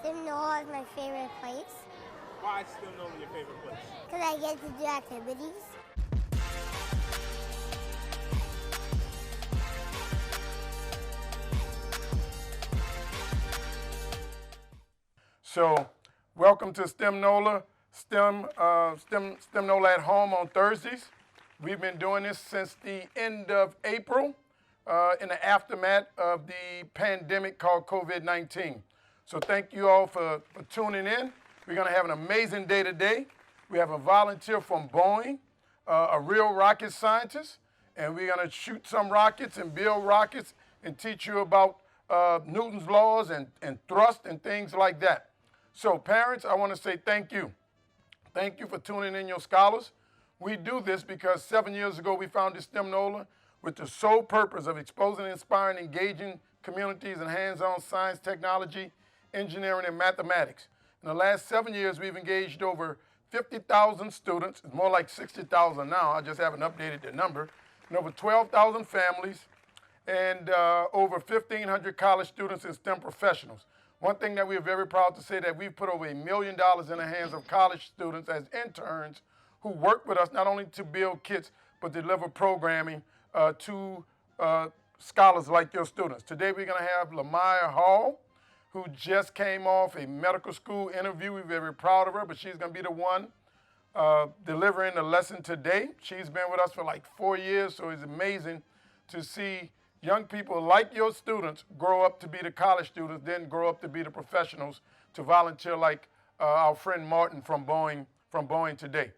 STEM Nola is my favorite place Why is STEM Nola your favorite place? because I get to do activities. So, welcome to STEM Nola, STEM Nola at home on Thursdays. We've been doing this since the end of April in the aftermath of the pandemic called COVID-19. So thank you all for tuning in. We're going to have an amazing day today. We have a volunteer from Boeing, a real rocket scientist, and we're going to shoot some rockets and build rockets and teach you about Newton's laws and thrust and things like that. So parents, I want to say thank you. Thank you for tuning in your scholars. We do this because 7 years ago we founded STEM Nola with the sole purpose of exposing, inspiring, engaging communities in hands-on science, technology, engineering, and mathematics. In the last 7 years, we've engaged over 50,000 students. It's more like 60,000 now. I just haven't updated the number. And over 12,000 families and over 1,500 college students and STEM professionals. One thing that we're very proud to say that we've put over $1 million in the hands of college students as interns who work with us not only to build kits, but deliver programming to scholars like your students. Today we're going to have Lamaya Hall, who just came off a medical school interview. We're very proud of her, but she's going to be the one delivering the lesson today. She's been with us for like 4 years, so it's amazing to see young people like your students grow up to be the college students, then grow up to be the professionals to volunteer like our friend Martin from Boeing today.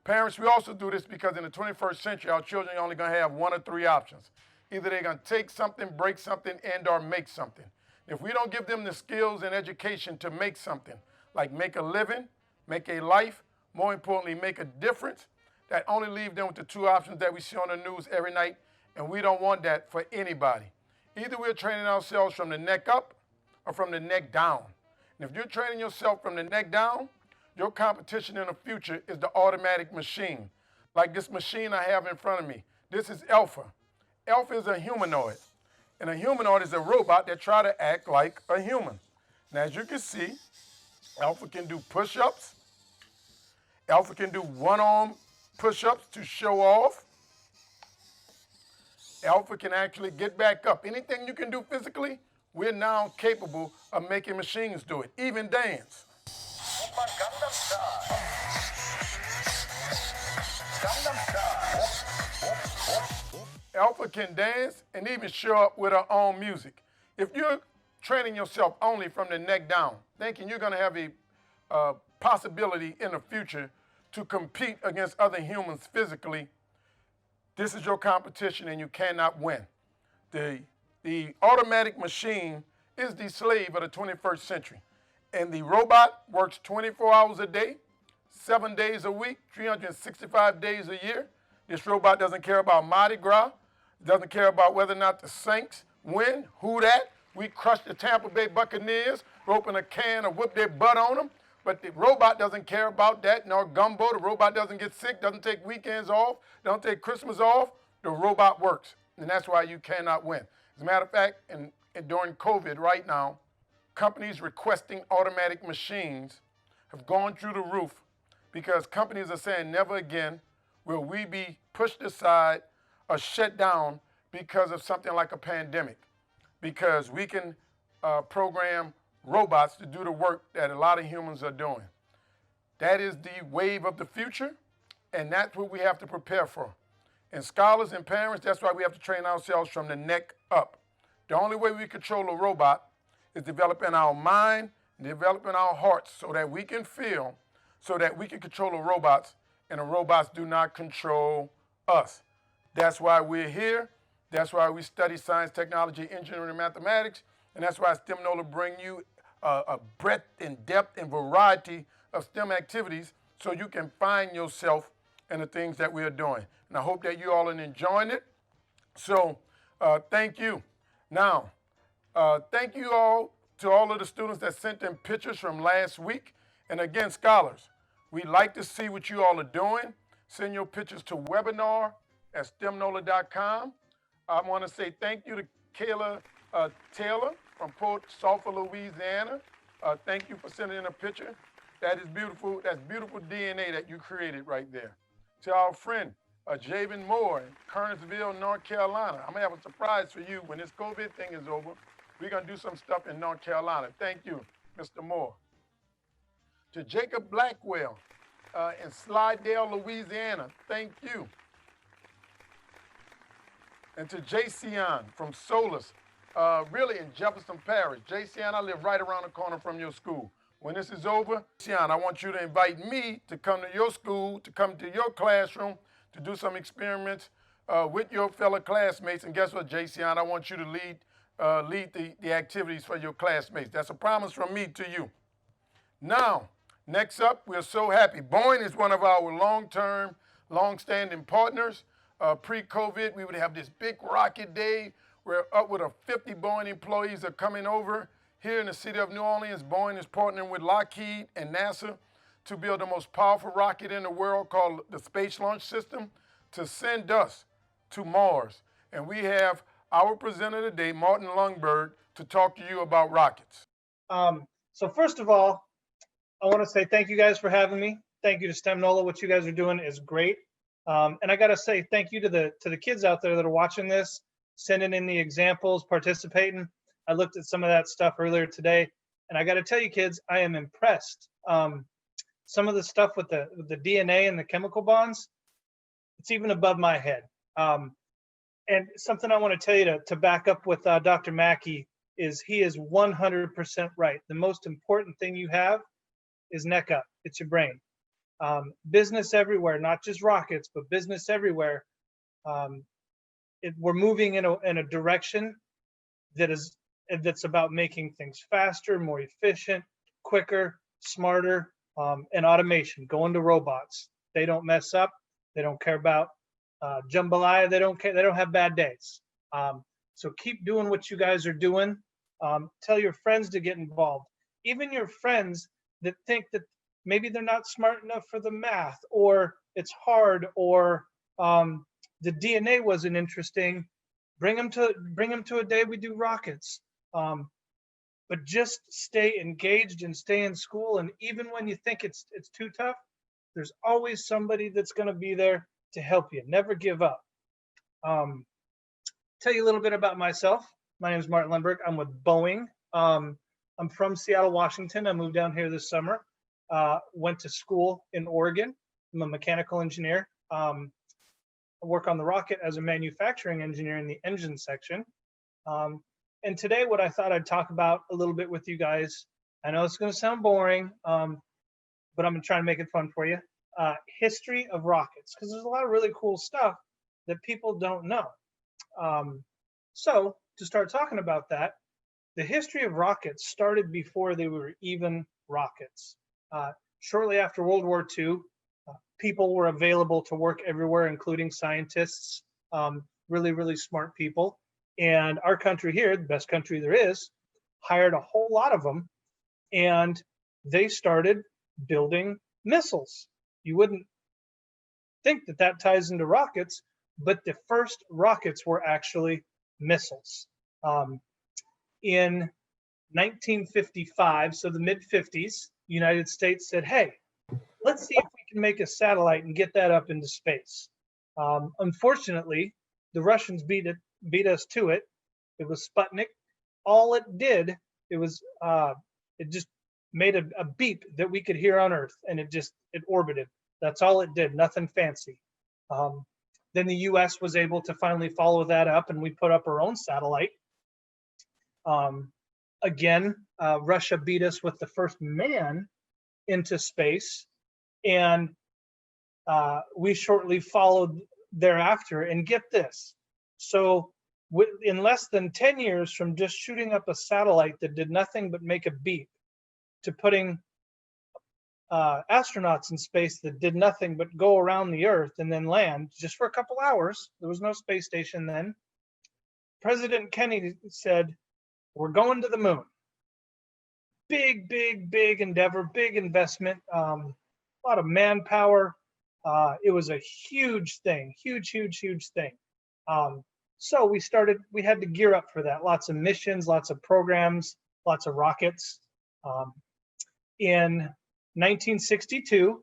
Parents, we also do this because in the 21st century, our children are only going to have one or three options. Either they're going to take something, break something, and or make something. If we don't give them the skills and education to make something, like make a living, make a life, more importantly, make a difference, that only leave them with the two options that we see on the news every night, and we don't want that for anybody. Either we're training ourselves from the neck up or from the neck down. And if you're training yourself from the neck down, your competition in the future is the automatic machine. Like this machine I have in front of me. This is Alpha. Alpha is a humanoid. And a humanoid is a robot that try to act like a human. Now, as you can see, Alpha can do push-ups. Alpha can do one-arm push-ups to show off. Alpha can actually get back up. Anything you can do physically, we're now capable of making machines do it, even dance. Alpha can dance and even show up with her own music. If you're training yourself only from the neck down, thinking you're going to have a possibility in the future to compete against other humans physically, this is your competition and you cannot win. The automatic machine is the slave of the 21st century. And the robot works 24 hours a day, 7 days a week, 365 days a year. This robot doesn't care about Mardi Gras, doesn't care about whether or not the Saints win, who that. We crushed the Tampa Bay Buccaneers, open a can or whip their butt on them. But the robot doesn't care about that, nor gumbo. The robot doesn't get sick, doesn't take weekends off, don't take Christmas off. The robot works, and that's why you cannot win. As a matter of fact, during COVID right now, companies requesting automatic machines have gone through the roof because companies are saying never again will we be pushed aside or shut down because of something like a pandemic, because we can program robots to do the work that a lot of humans are doing. That is the wave of the future, and that's what we have to prepare for. And scholars and parents, that's why we have to train ourselves from the neck up. The only way we control a robot is developing our mind, developing our hearts so that we can feel, so that we can control the robots, and the robots do not control us. That's why we're here. That's why we study science, technology, engineering, and mathematics. And that's why STEM Nola bring you a breadth and depth and variety of STEM activities so you can find yourself in the things that we are doing. And I hope that you all are enjoying it. So thank you. Now, thank you all to all of the students that sent in pictures from last week. And again, scholars, we'd like to see what you all are doing. Send your pictures to webinar@stemnola.com. I want to say thank you to Kayla Taylor from Port Sulphur, Louisiana, Thank you for sending in a picture. That is beautiful. That's beautiful DNA that you created right there. To our friend, Javen Moore in Kernersville, North Carolina. I'm going to have a surprise for you when this COVID thing is over. We're going to do some stuff in North Carolina. Thank you, Mr. Moore. To Jacob Blackwell in Slidell, Louisiana. Thank you. And to Jayceon from Solus, really in Jefferson Parish. Jayceon, I live right around the corner from your school. When this is over, Jayceon, I want you to invite me to come to your school, to come to your classroom, to do some experiments with your fellow classmates. And guess what, Jayceon? I want you to lead the activities for your classmates. That's a promise from me to you. Now, next up, we're so happy. Boeing is one of our long-term, long-standing partners. Pre-COVID, we would have this big rocket day where upward of 50 Boeing employees are coming over. Here in the city of New Orleans, Boeing is partnering with Lockheed and NASA to build the most powerful rocket in the world called the Space Launch System to send us to Mars. And we have our presenter today, Martin Lundberg, to talk to you about rockets. So first of all, I want to say thank you guys for having me. Thank you to STEM Nola. What you guys are doing is great. And I got to say thank you to the kids out there that are watching this, sending in the examples, participating. I looked at some of that stuff earlier today, and I got to tell you, kids, I am impressed. Some of the stuff with the DNA and the chemical bonds, it's even above my head. And something I want to tell you to back up with Dr. Mackey is he is 100% right. The most important thing you have is neck up. It's your brain. Business everywhere, not just rockets, but business everywhere. We're moving in a direction that's about making things faster, more efficient, quicker, smarter, and automation. Going to robots. They don't mess up. They don't care about jambalaya. They don't care. They don't have bad days. So keep doing what you guys are doing. Tell your friends to get involved. Even your friends that think that maybe they're not smart enough for the math, or it's hard, or the DNA wasn't interesting. Bring them to a day we do rockets. But just stay engaged and stay in school. And even when you think it's too tough, there's always somebody that's going to be there to help you. Never give up. Tell you a little bit about myself. My name is Martin Lundberg. I'm with Boeing. I'm from Seattle, Washington. I moved down here this summer. Went to school in Oregon. I'm a mechanical engineer. I work on the rocket as a manufacturing engineer in the engine section. And today what I thought I'd talk about a little bit with you guys, I know it's going to sound boring, but I'm going to try and make it fun for you. History of rockets, because there's a lot of really cool stuff that people don't know. So to start talking about that, the history of rockets started before they were even rockets. Shortly after World War II, people were available to work everywhere, including scientists, really, really smart people. And our country here, the best country there is, hired a whole lot of them, and they started building missiles. You wouldn't think that that ties into rockets, but the first rockets were actually missiles. In 1955, so the mid-50s, the United States said, hey, let's see if we can make a satellite and get that up into space. Unfortunately, the Russians beat us to it. It was Sputnik. All it did, it just made a beep that we could hear on Earth, and it orbited. That's all it did, nothing fancy. Then the US was able to finally follow that up, and we put up our own satellite. Again, Russia beat us with the first man into space, and we shortly followed thereafter. And get this, so in less than 10 years from just shooting up a satellite that did nothing but make a beep to putting astronauts in space that did nothing but go around the Earth and then land just for a couple hours, there was no space station then, President Kennedy said, we're going to the moon. Big, big, big endeavor, big investment, a lot of manpower. It was a huge thing, huge, huge, huge thing. So we had to gear up for that. Lots of missions, lots of programs, lots of rockets. In 1962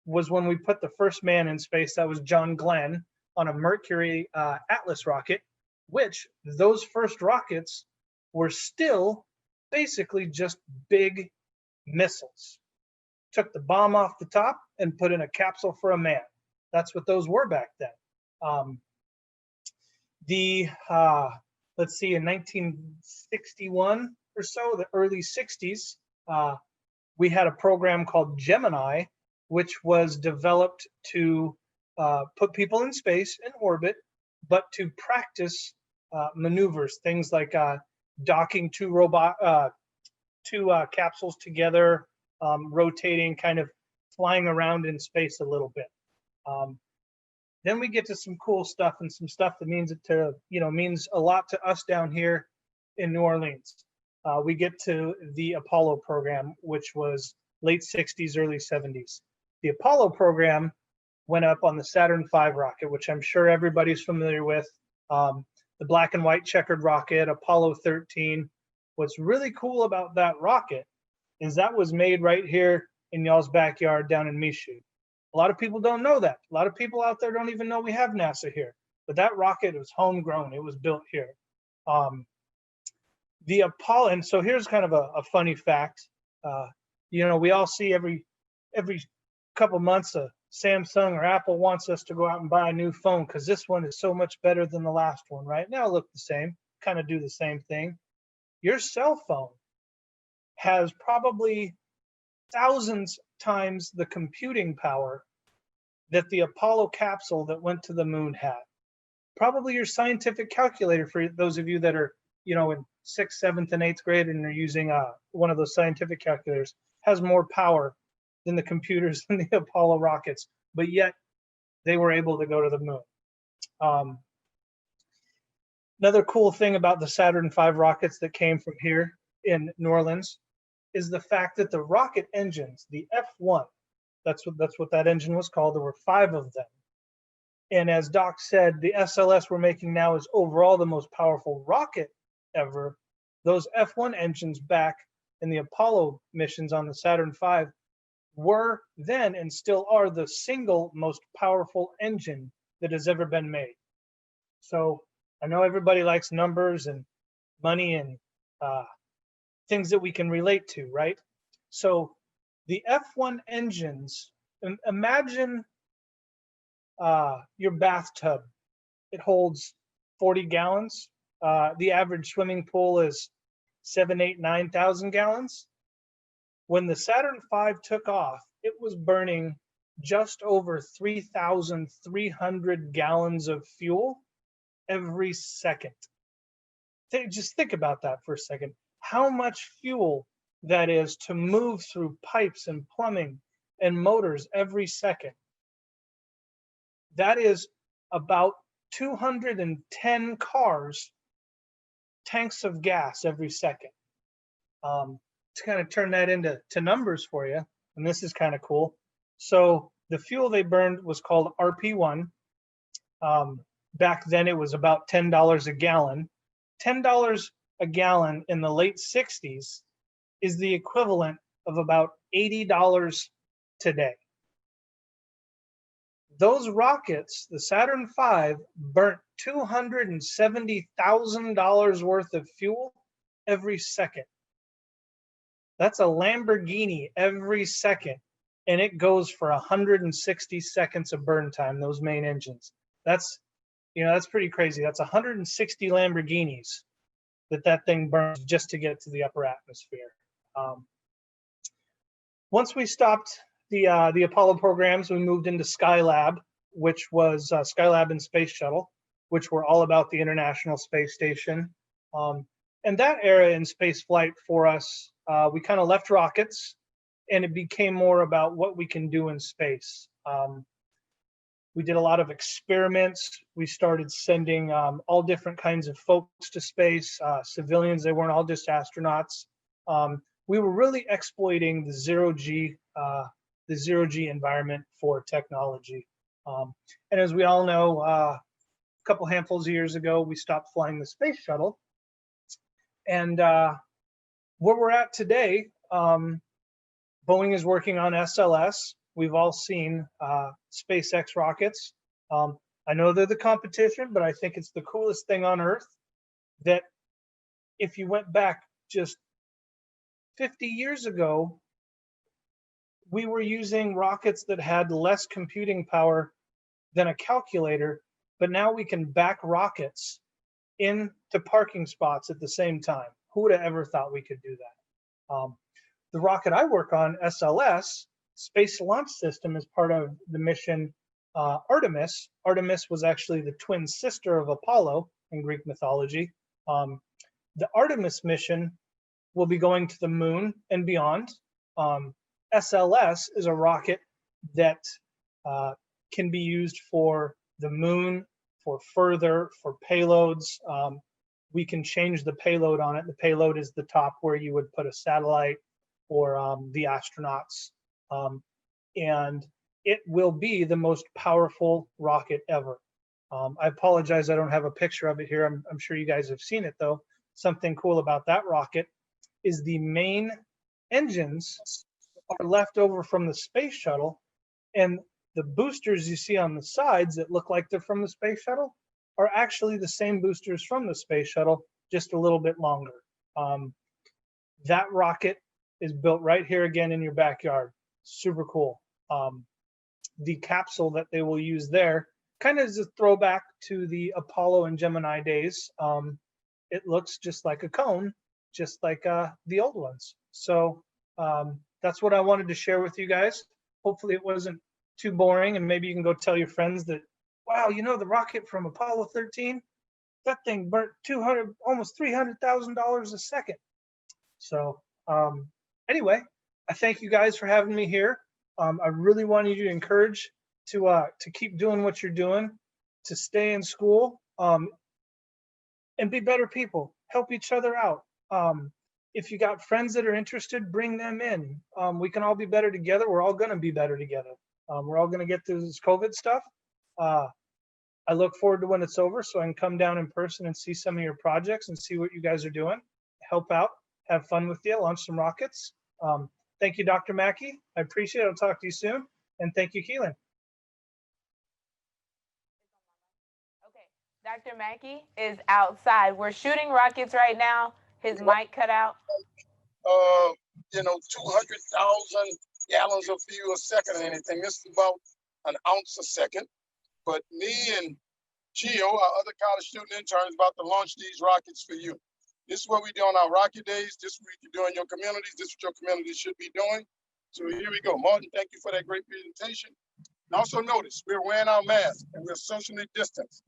was when we put the first man in space. That was John Glenn on a Mercury Atlas rocket, which those first rockets were still basically just big missiles. Took the bomb off the top and put in a capsule for a man. That's what those were back then. Let's see, in 1961 or so, the early 60s, we had a program called Gemini, which was developed to put people in space in orbit, but to practice maneuvers, things like docking two capsules together, rotating, kind of flying around in space a little bit. Then we get to some cool stuff and some stuff that means a lot to us down here in New Orleans. We get to the Apollo program, which was late 60s, early 70s. The Apollo program went up on the Saturn V rocket, which I'm sure everybody's familiar with. The black and white checkered rocket, Apollo 13. What's really cool about that rocket is that was made right here in y'all's backyard down in Michoud. A lot of people don't know that. A lot of people out there don't even know we have NASA here. But that rocket was homegrown. It was built here. The Apollo, and so here's kind of a funny fact. We all see every couple months Samsung or Apple wants us to go out and buy a new phone because this one is so much better than the last one, right? Now look the same, kind of do the same thing. Your cell phone has probably thousands times the computing power that the Apollo capsule that went to the moon had. Probably your scientific calculator, for those of you that are, in 6th, 7th, and 8th grade and are using one of those scientific calculators, has more power than the computers in the Apollo rockets, but yet they were able to go to the moon. Another cool thing about the Saturn V rockets that came from here in New Orleans is the fact that the rocket engines, the F1, that's what that engine was called. There were 5 of them. And as Doc said, the SLS we're making now is overall the most powerful rocket ever. Those F1 engines back in the Apollo missions on the Saturn V were then and still are the single most powerful engine that has ever been made. So I know everybody likes numbers and money and things that we can relate to, right? So the F1 engines, imagine your bathtub. It holds 40 gallons. The average swimming pool is 7,000, 8,000, 9,000 gallons. When the Saturn V took off, it was burning just over 3,300 gallons of fuel every second. Just think about that for a second. How much fuel that is to move through pipes and plumbing and motors every second. That is about 210 cars, tanks of gas every second. To kind of turn that into numbers for you, and this is kind of cool. So the fuel they burned was called RP1. Back then it was about $10 a gallon. $10 a gallon in the late 60s is the equivalent of about $80 today. Those rockets, the Saturn V, burnt $270,000 worth of fuel every second. That's a Lamborghini every second, and it goes for 160 seconds of burn time, those main engines. That's pretty crazy. That's 160 Lamborghinis that thing burns just to get to the upper atmosphere. Once we stopped the Apollo programs, we moved into Skylab, which was Skylab and Space Shuttle, which were all about the International Space Station. And that era in space flight for us, we kind of left rockets, and it became more about what we can do in space. We did a lot of experiments. We started sending all different kinds of folks to space, civilians. They weren't all just astronauts. We were really exploiting the zero G environment for technology. And as we all know, a couple handfuls of years ago, we stopped flying the space shuttle. And where we're at today, Boeing is working on SLS. We've all seen SpaceX rockets. I know they're the competition, but I think it's the coolest thing on Earth that if you went back just 50 years ago, we were using rockets that had less computing power than a calculator, but now we can back rockets into parking spots at the same time. Who would have ever thought we could do that? The rocket I work on, SLS, Space Launch System, is part of the mission Artemis. Artemis was actually the twin sister of Apollo in Greek mythology. The Artemis mission will be going to the moon and beyond. SLS is a rocket that can be used for the moon, for payloads. We can change the payload on it. The payload is the top where you would put a satellite or the astronauts. And it will be the most powerful rocket ever. I apologize, I don't have a picture of it here. I'm sure you guys have seen it though. Something cool about that rocket is the main engines are left over from the space shuttle, and the boosters you see on the sides that look like they're from the space shuttle are actually the same boosters from the space shuttle, just a little bit longer. That rocket is built right here again in your backyard. Super cool. The capsule that they will use there kind of is a throwback to the Apollo and Gemini days. It looks just like a cone, just like the old ones. So that's what I wanted to share with you guys. Hopefully it wasn't too boring, and maybe you can go tell your friends that, wow, you know, the rocket from Apollo 13, that thing burnt almost $300,000 a second. So anyway, I thank you guys for having me here. I really wanted you to encourage to keep doing what you're doing, to stay in school, and be better people. Help each other out. If you got friends that are interested, bring them in. We can all be better together. We're all going to be better together. We're all going to get through this COVID stuff. I look forward to when it's over so I can come down in person and see some of your projects and see what you guys are doing. Help out, have fun with you, launch some rockets. Thank you, Dr. Mackey. I appreciate it. I'll talk to you soon. And thank you, Keelan. Okay, Dr. Mackey is outside. We're shooting rockets right now. His mic cut out. 200,000 gallons of fuel a second or anything. This is about an ounce a second. But me and Gio, our other college student interns, about to launch these rockets for you. This is what we do on our rocket days. This is what you do in your communities. This is what your community should be doing. So here we go. Martin, thank you for that great presentation. And also notice, we're wearing our masks and we're socially distanced.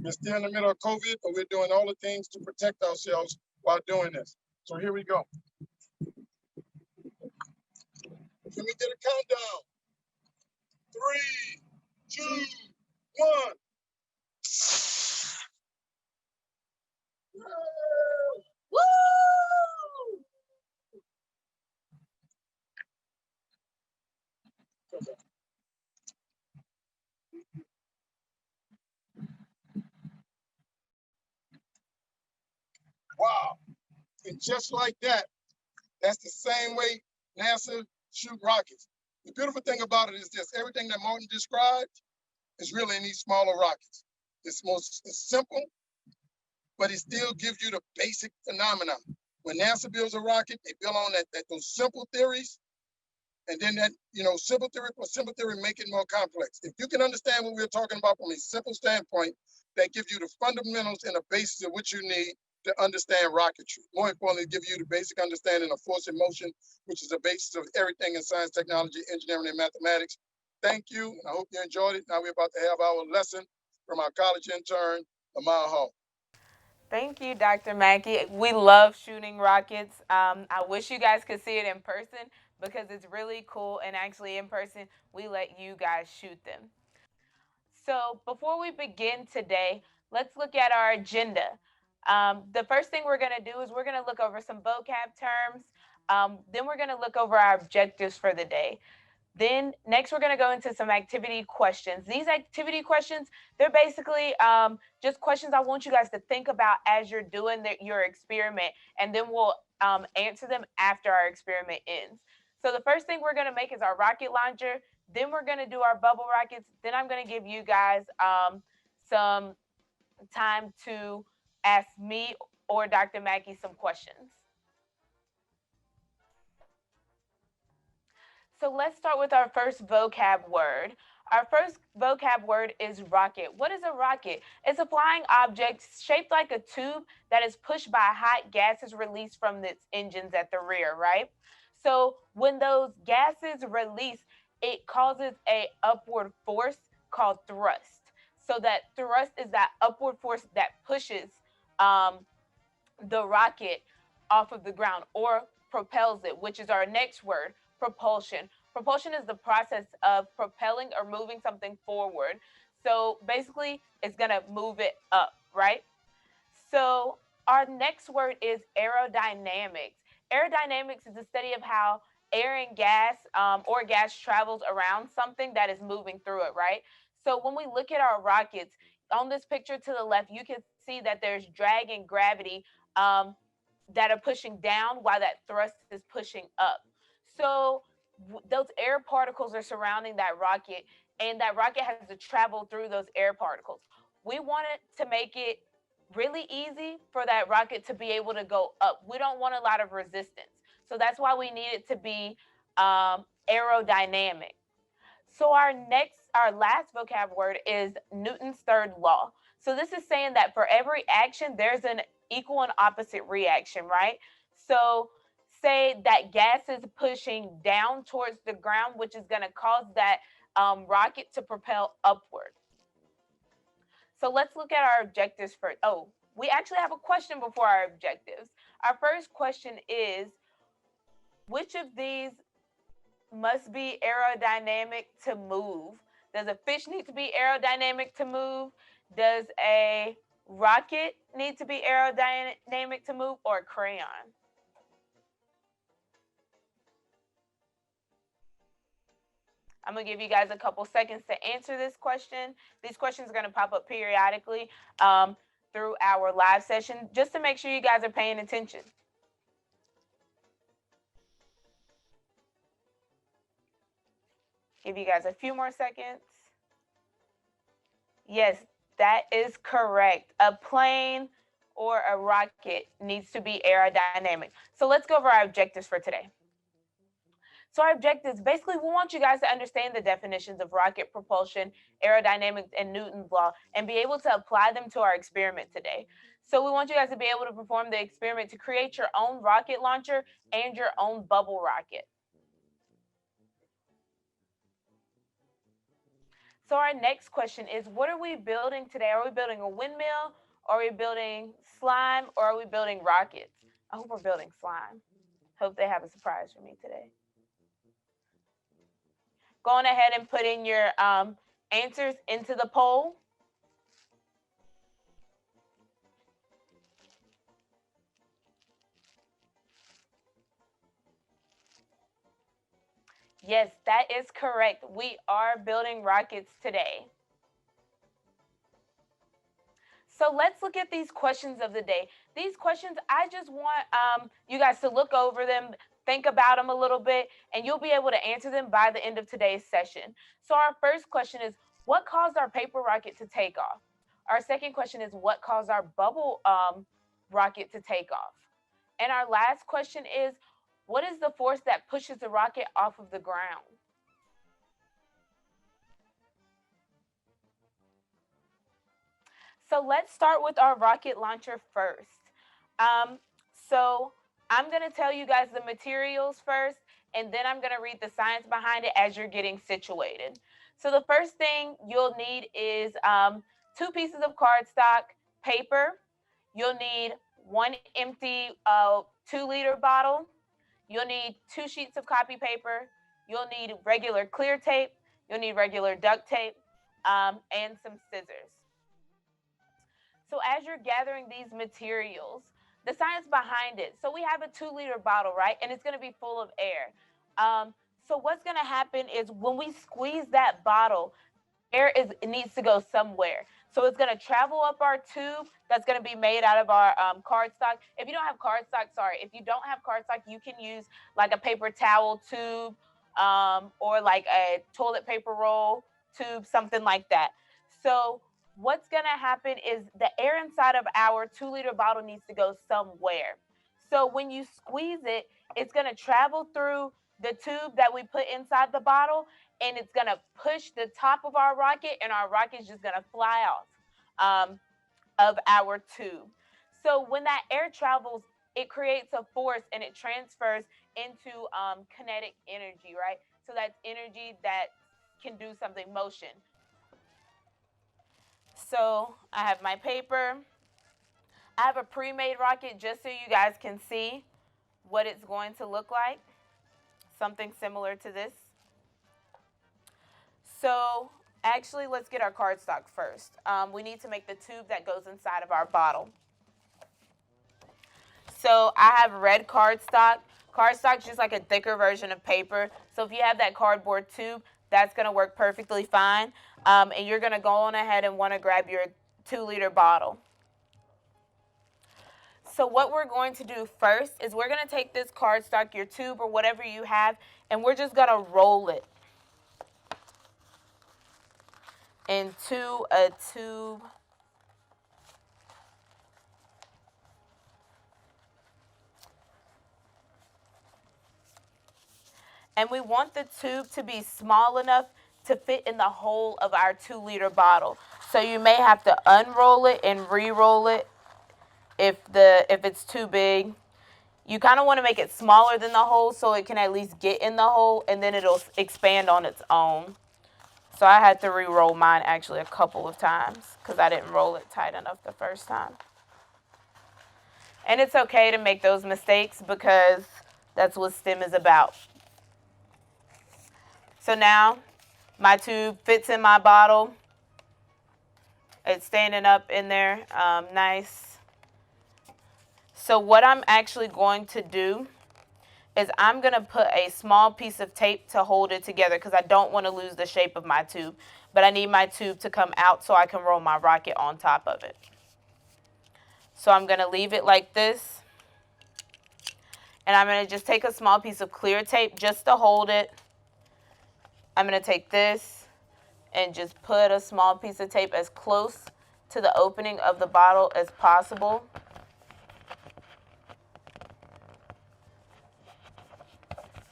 We're still in the middle of COVID, but we're doing all the things to protect ourselves while doing this. So here we go. Can we get a countdown? 3, 2, 1. Woo! Wow. And just like that, that's the same way NASA shoot rockets. The beautiful thing about it is this: everything that Martin described is really in these smaller rockets. It's simple, but it still gives you the basic phenomenon. When NASA builds a rocket, they build on those simple theories, and then that, simple theory make it more complex. If you can understand what we're talking about from a simple standpoint, that gives you the fundamentals and the basis of what you need to understand rocketry. More importantly, give you the basic understanding of force and motion, which is the basis of everything in science, technology, engineering, and mathematics. Thank you. I hope you enjoyed it. Now we're about to have our lesson from our college intern, Amal Hall. Thank you, Dr. Mackey. We love shooting rockets. I wish you guys could see it in person because it's really cool. And actually, in person, we let you guys shoot them. So before we begin today, let's look at our agenda. The first thing we're going to do is we're going to look over some vocab terms. Then we're going to look over our objectives for the day. Then next, we're going to go into some activity questions. These activity questions, they're basically just questions I want you guys to think about as you're doing your experiment, and then we'll answer them after our experiment ends. So the first thing we're going to make is our rocket launcher. Then we're going to do our bubble rockets. Then I'm going to give you guys some time to ask me or Dr. Mackey some questions. So let's start with our first vocab word. Our first vocab word is rocket. What is a rocket? It's a flying object shaped like a tube that is pushed by hot gases released from its engines at the rear, right? So when those gases release, it causes a upward force called thrust. So that thrust is that upward force that pushes the rocket off of the ground or propels it, which is our next word, propulsion. Propulsion is the process of propelling or moving something forward. So basically, it's going to move it up, right? So our next word is aerodynamics. Aerodynamics is the study of how air and gas or gas travels around something that is moving through it, right? So when we look at our rockets, on this picture to the left, you can see that there's drag and gravity um, that are pushing down while that thrust is pushing up. So those air particles are surrounding that rocket, and that rocket has to travel through those air particles. We want it to make it really easy for that rocket to be able to go up. We don't want a lot of resistance. So that's why we need it to be aerodynamic. So our last vocab word is Newton's third law. So this is saying that for every action, there's an equal and opposite reaction, right? So say that gas is pushing down towards the ground, which is going to cause that rocket to propel upward. So let's look at our objectives first. Oh, we actually have a question before our objectives. Our first question is, which of these must be aerodynamic to move? Does a fish need to be aerodynamic to move? Does a rocket need to be aerodynamic to move, or a crayon? I'm going to give you guys a couple seconds to answer this question. These questions are going to pop up periodically through our live session just to make sure you guys are paying attention. Give you guys a few more seconds. Yes, that is correct. A plane or a rocket needs to be aerodynamic. So let's go over our objectives for today. So our objectives, basically, we want you guys to understand the definitions of rocket propulsion, aerodynamics, and Newton's law, and be able to apply them to our experiment today. So we want you guys to be able to perform the experiment to create your own rocket launcher and your own bubble rocket. So our next question is, what are we building today? Are we building a windmill? Are we building slime? Or are we building rockets? I hope we're building slime. Hope they have a surprise for me today. Go on ahead and put in your answers into the poll. Yes, that is correct. We are building rockets today. So let's look at these questions of the day. These questions, I just want you guys to look over them, think about them a little bit, and you'll be able to answer them by the end of today's session. So our first question is, what caused our paper rocket to take off? Our second question is, what caused our bubble rocket to take off? And our last question is, what is the force that pushes the rocket off of the ground? So let's start with our rocket launcher first. So I'm going to tell you guys the materials first, and then I'm going to read the science behind it as you're getting situated. So the first thing you'll need is 2 pieces of cardstock, paper. You'll need 1 empty 2-liter bottle. You'll need 2 sheets of copy paper. You'll need regular clear tape. You'll need regular duct tape and some scissors. So as you're gathering these materials, the science behind it. So we have a 2-liter bottle, right? And it's going to be full of air. So what's going to happen is when we squeeze that bottle, it needs to go somewhere. So it's going to travel up our tube that's going to be made out of our cardstock. If you don't have cardstock, if you don't have cardstock, you can use like a paper towel tube or like a toilet paper roll tube, something like that. So what's going to happen is the air inside of our 2-liter bottle needs to go somewhere. So when you squeeze it, it's going to travel through the tube that we put inside the bottle, and it's going to push the top of our rocket, and our rocket's just going to fly off of our tube. So when that air travels, it creates a force and it transfers into kinetic energy, right? So that's energy that can do something, motion. So I have my paper. I have a pre-made rocket just so you guys can see what it's going to look like. Something similar to this. So actually, let's get our cardstock first. We need to make the tube that goes inside of our bottle. So I have red cardstock. Cardstock's just like a thicker version of paper. So if you have that cardboard tube, that's going to work perfectly fine. And you're going to go on ahead and want to grab your 2-liter bottle. So what we're going to do first is we're going to take this cardstock, your tube or whatever you have, and we're just going to roll it into a tube. And we want the tube to be small enough to fit in the hole of our 2-liter bottle. So you may have to unroll it and re-roll it if it's too big. You kind of want to make it smaller than the hole so it can at least get in the hole, and then it'll expand on its own. So I had to re-roll mine actually a couple of times because I didn't roll it tight enough the first time. And it's okay to make those mistakes because that's what STEM is about. So now my tube fits in my bottle. It's standing up in there, nice. So what I'm actually going to do is I'm going to put a small piece of tape to hold it together because I don't want to lose the shape of my tube. But I need my tube to come out so I can roll my rocket on top of it. So I'm going to leave it like this. And I'm going to just take a small piece of clear tape just to hold it. I'm going to take this and just put a small piece of tape as close to the opening of the bottle as possible.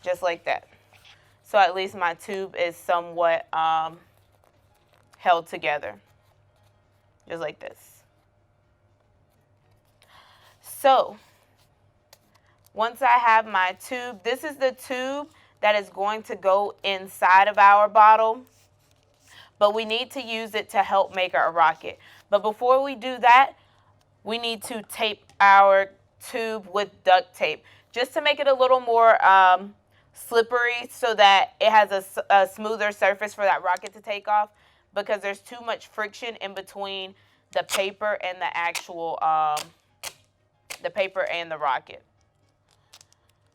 Just like that. So at least my tube is somewhat held together. Just like this. So once I have my tube, this is the tube that is going to go inside of our bottle. But we need to use it to help make our rocket. But before we do that, we need to tape our tube with duct tape just to make it a little more slippery so that it has a smoother surface for that rocket to take off, because there's too much friction in between the paper and the actual the paper and the rocket.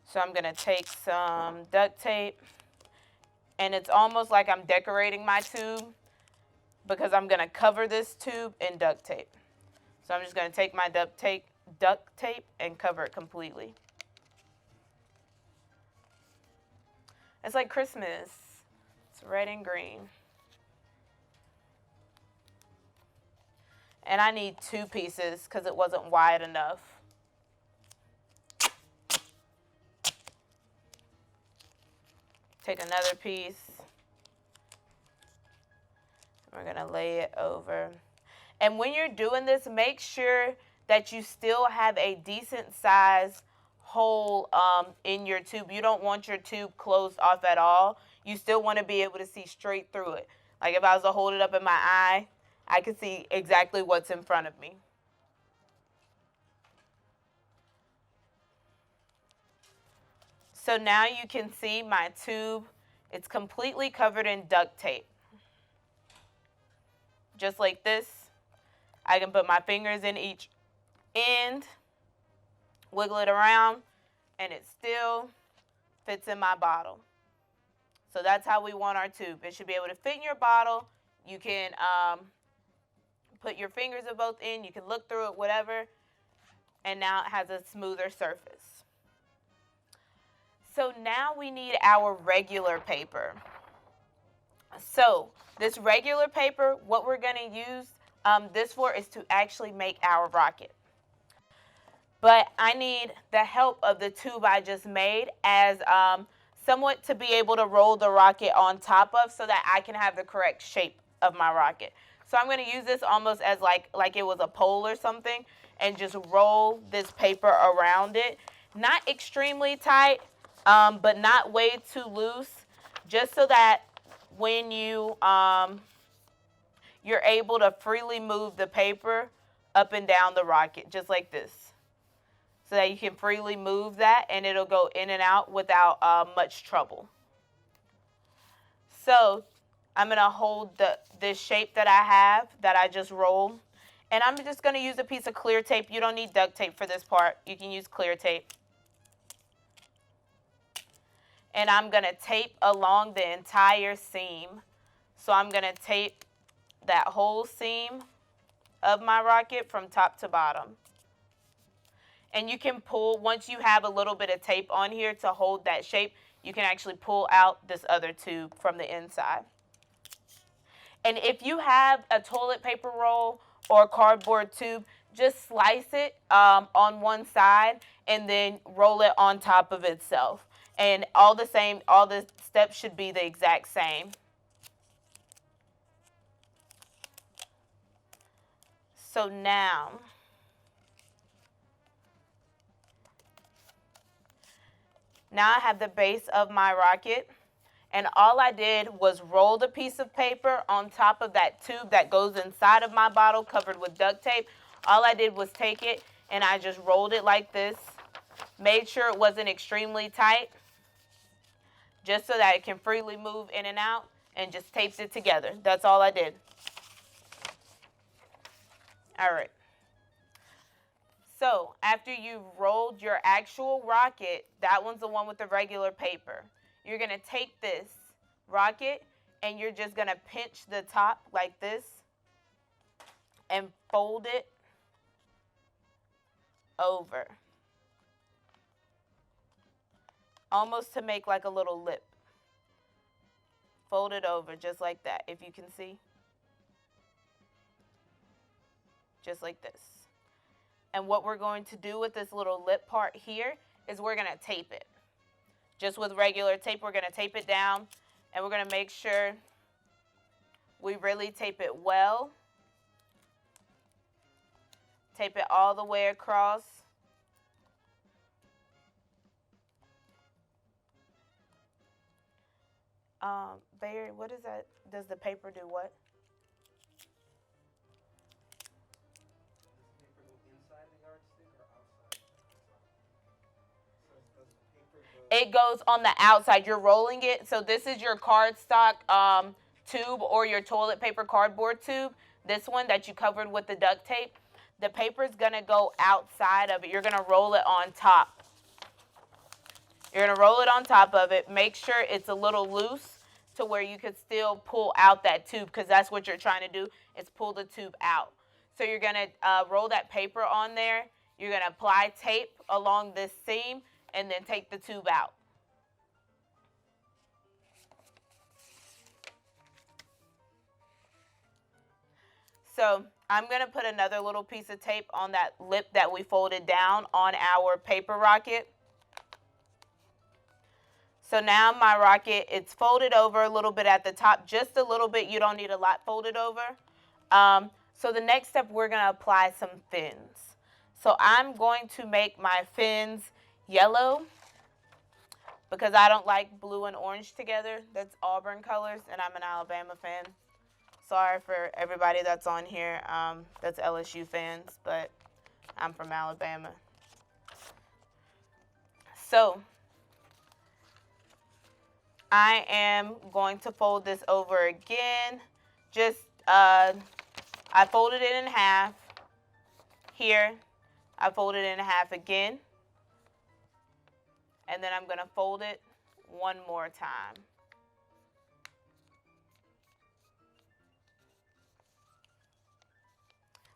So I'm going to take some duct tape, and it's almost like I'm decorating my tube because I'm going to cover this tube in duct tape. So I'm just going to take my duct tape and cover it completely. It's like Christmas. It's red and green. And I need 2 pieces because it wasn't wide enough. Take another piece. We're going to lay it over. And when you're doing this, make sure that you still have a decent size hole in your tube. You don't want your tube closed off at all. You still want to be able to see straight through it. Like if I was to hold it up in my eye, I could see exactly what's in front of me. So now you can see my tube. It's completely covered in duct tape. Just like this. I can put my fingers in each end, wiggle it around, and it still fits in my bottle. So that's how we want our tube. It should be able to fit in your bottle. You can put your fingers of both in. You can look through it, whatever. And now it has a smoother surface. So now we need our regular paper. So this regular paper, what we're going to use this for is to actually make our rocket. But I need the help of the tube I just made as somewhat to be able to roll the rocket on top of so that I can have the correct shape of my rocket. So I'm going to use this almost as like it was a pole or something and just roll this paper around it. Not extremely tight, but not way too loose, just so that when you're able to freely move the paper up and down the rocket, just like this. So that you can freely move that and it'll go in and out without much trouble. So I'm going to hold this shape that I have that I just rolled. And I'm just going to use a piece of clear tape. You don't need duct tape for this part. You can use clear tape. And I'm going to tape along the entire seam. So I'm going to tape that whole seam of my rocket from top to bottom. And you can pull, once you have a little bit of tape on here to hold that shape, you can actually pull out this other tube from the inside. And if you have a toilet paper roll or a cardboard tube, just slice it on one side and then roll it on top of itself. And all the steps should be the exact same. So now I have the base of my rocket, and all I did was roll the piece of paper on top of that tube that goes inside of my bottle covered with duct tape. All I did was take it and I just rolled it like this, made sure it wasn't extremely tight, just so that it can freely move in and out, and just taped it together. That's all I did. All right. So after you've rolled your actual rocket, that one's the one with the regular paper. You're going to take this rocket and you're just going to pinch the top like this and fold it over. Almost to make like a little lip. Fold it over just like that, if you can see. Just like this. And what we're going to do with this little lip part here is we're going to tape it. Just with regular tape, we're going to tape it down, and we're going to make sure we really tape it well. Tape it all the way across. Barry, what is that? Does the paper do what? It goes on the outside. You're rolling it. So this is your cardstock tube or your toilet paper cardboard tube. This one that you covered with the duct tape. The paper is going to go outside of it. You're going to roll it on top. You're going to roll it on top of it. Make sure it's a little loose to where you could still pull out that tube, because that's what you're trying to do, is pull the tube out. So you're going to roll that paper on there. You're going to apply tape along this seam and then take the tube out. So I'm going to put another little piece of tape on that lip that we folded down on our paper rocket. So now my rocket, it's folded over a little bit at the top, just a little bit. You don't need a lot folded over. So the next step, we're going to apply some fins. So I'm going to make my fins yellow because I don't like blue and orange together. That's Auburn colors, and I'm an Alabama fan. Sorry for everybody that's on here that's LSU fans, but I'm from Alabama. So I am going to fold this over again. Just, I folded it in half. Here, I folded it in half again. And then I'm going to fold it one more time.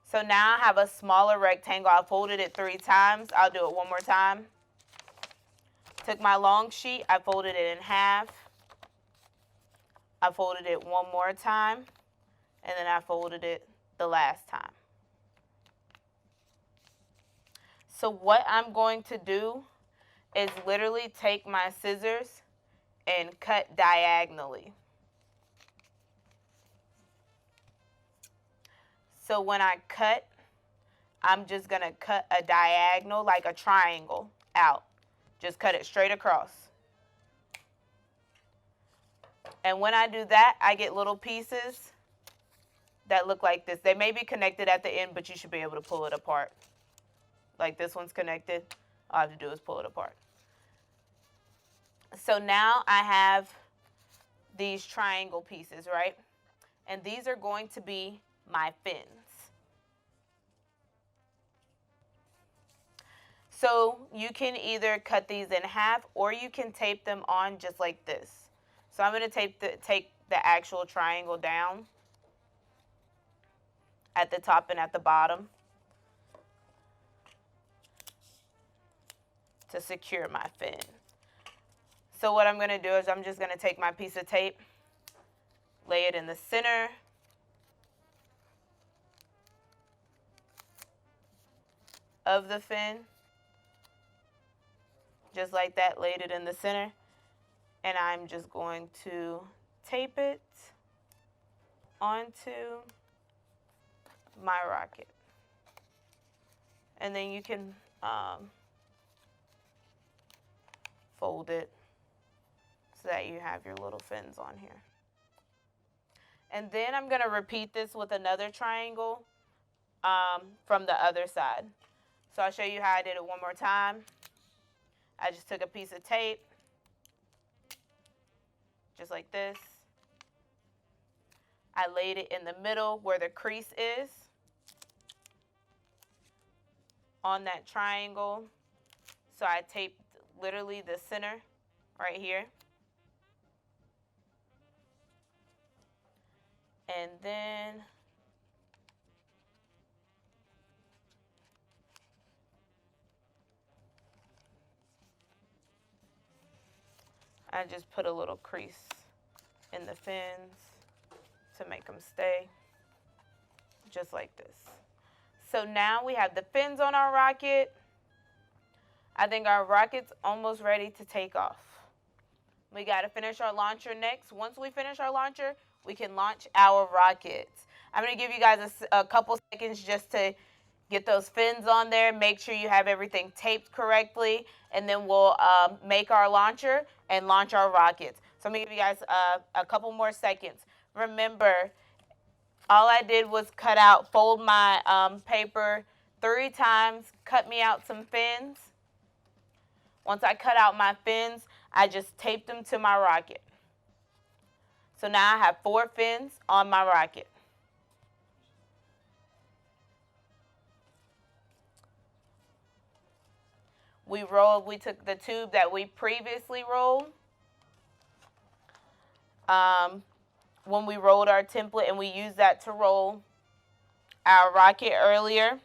So now I have a smaller rectangle. I folded it 3 times. I'll do it one more time. Took my long sheet, I folded it in half. I folded it one more time, and then I folded it the last time. So what I'm going to do is literally take my scissors and cut diagonally. So when I cut, I'm just going to cut a diagonal like a triangle out. Just cut it straight across. And when I do that, I get little pieces that look like this. They may be connected at the end, but you should be able to pull it apart. Like this one's connected. All I have to do is pull it apart. So now I have these triangle pieces, right? And these are going to be my fins. So you can either cut these in half or you can tape them on just like this. So I'm going to take the actual triangle down at the top and at the bottom to secure my fin. So what I'm going to do is I'm just going to take my piece of tape, lay it in the center, of the fin, just like that, laid it in the center, and I'm just going to tape it onto my rocket. And then you can fold it so that you have your little fins on here. And then I'm going to repeat this with another triangle from the other side. So I'll show you how I did it one more time. I just took a piece of tape, just like this. I laid it in the middle where the crease is on that triangle. So I taped literally the center right here. And then I just put a little crease in the fins to make them stay, just like this. So now we have the fins on our rocket. I think our rocket's almost ready to take off. We got to finish our launcher next. Once we finish our launcher, we can launch our rockets. I'm going to give you guys a couple seconds just to get those fins on there. Make sure you have everything taped correctly, and then we'll make our launcher and launch our rockets. So I'm going to give you guys a couple more seconds. Remember, all I did was fold my paper 3 times, cut me out some fins. Once I cut out my fins, I just taped them to my rocket. So now I have 4 fins on my rocket. We took the tube that we previously rolled when we rolled our template, and we used that to roll our rocket earlier.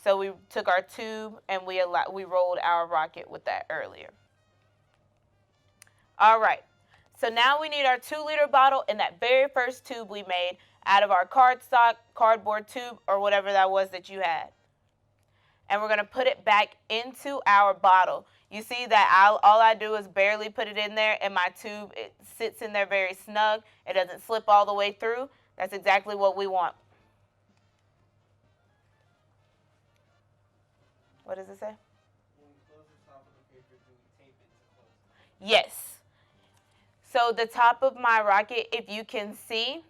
So we took our tube and we rolled our rocket with that earlier. All right. So now we need our 2-liter bottle and that very first tube we made out of our cardboard tube, or whatever that was that you had. And we're going to put it back into our bottle. You see that all I do is barely put it in there, and my tube, it sits in there very snug. It doesn't slip all the way through. That's exactly what we want. What does it say? When we close the top of the paper, do we tape it to close it? Yes. So the top of my rocket, if you can see,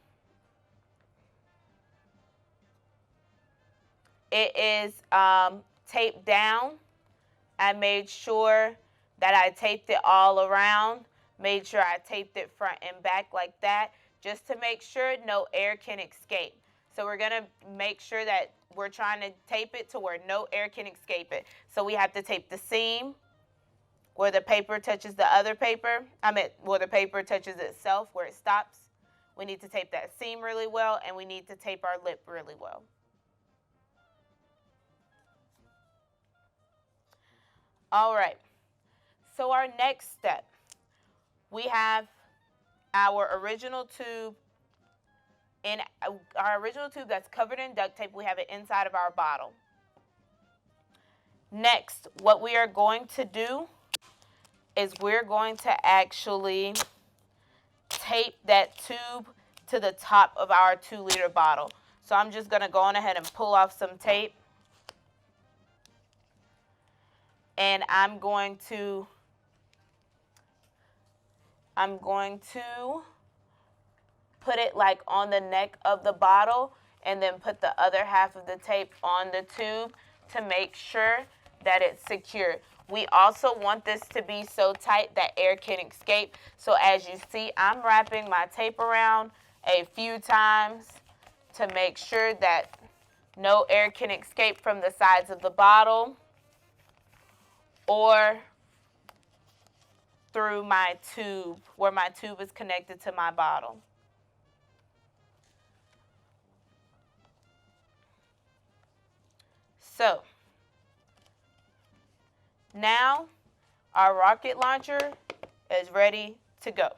it is taped down. I made sure that I taped it all around, made sure I taped it front and back like that, just to make sure no air can escape. So we're going to make sure that we're trying to tape it to where no air can escape it. So we have to tape the seam where the paper touches the other paper. Where the paper touches itself, where it stops. We need to tape that seam really well, and we need to tape our lip really well. All right, so our next step, we have our original tube. In our original tube that's covered in duct tape, we have it inside of our bottle. Next, what we are going to do is we're going to actually tape that tube to the top of our 2-liter bottle. So I'm just going to go on ahead and pull off some tape. And I'm going to put it like on the neck of the bottle and then put the other half of the tape on the tube to make sure that it's secure. We also want this to be so tight that air can escape. So as you see, I'm wrapping my tape around a few times to make sure that no air can escape from the sides of the bottle or through my tube, where my tube is connected to my bottle. So now our rocket launcher is ready to go.